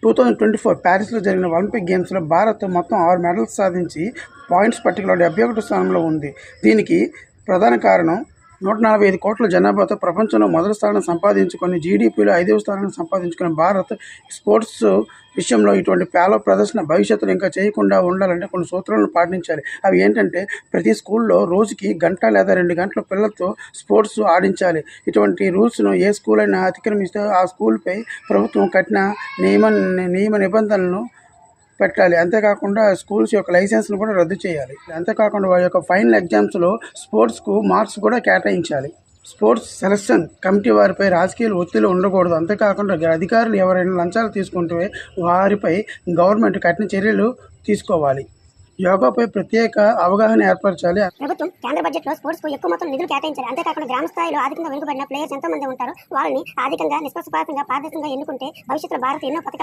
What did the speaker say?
2024 ప్యారిస్లో జరిగిన ఒలింపిక్ గేమ్స్లో భారత్ మొత్తం 6 మెడల్స్ సాధించి పాయింట్స్ పట్టికలో 71 స్థానంలో ఉంది. దీనికి ప్రధాన కారణం 145 కోట్ల జనాభాతో ప్రపంచంలో మొదటి స్థానం సంపాదించుకొని జీడీపీలో 5వ స్థానాన్ని సంపాదించుకున్న భారత్ స్పోర్ట్స్ విషయంలో ఇటువంటి పేలవ ప్రదర్శన భవిష్యత్తులో ఇంకా చేయకుండా ఉండాలంటే కొన్ని సూత్రాలను పాటించాలి. అవి ఏంటంటే, ప్రతి స్కూల్లో రోజుకి గంట లేదా 2 గంటల పిల్లలతో స్పోర్ట్స్ ఆడించాలి. ఇటువంటి రూల్స్ను ఏ స్కూల్ అయినా అతిక్రమిస్తే ఆ స్కూల్పై ప్రభుత్వం కఠిన నియమ నిబంధనలను పెట్టాలి. అంతేకాకుండా స్కూల్స్ యొక్క లైసెన్స్ను కూడా రద్దు చేయాలి. అంతేకాకుండా వారి యొక్క ఫైనల్ ఎగ్జామ్స్లో స్పోర్ట్స్కు మార్క్స్ కూడా కేటాయించాలి. స్పోర్ట్స్ సెలక్షన్ కమిటీ వారిపై రాజకీయ ఒత్తిడి ఉండకూడదు. అంతేకాకుండా అధికారులు ఎవరైనా లంచాలు తీసుకుంటే వారిపై గవర్నమెంట్ కఠిన చర్యలు తీసుకోవాలి. యోగాపై ప్రత్యేక అవగాహన ఏర్పరచాలి. ప్రభుత్వం కేంద్ర బడ్జెట్ లో స్పోర్ట్స్ కు ఎక్కువ మొత్తం నిధులు కేటాయించాలి. అంతేకాకుండా గ్రామ స్థాయిలో ఆర్థికంగా వెనుకబడిన ప్లేయర్స్ ఎంతో మంది ఉంటారు. వాళ్ళని ఆర్థికంగా నిష్పక్షపాతంగా పారదర్శకంగా ఎన్నుకుంటే భవిష్యత్తులో భారత్ ఎన్నో పథకాలు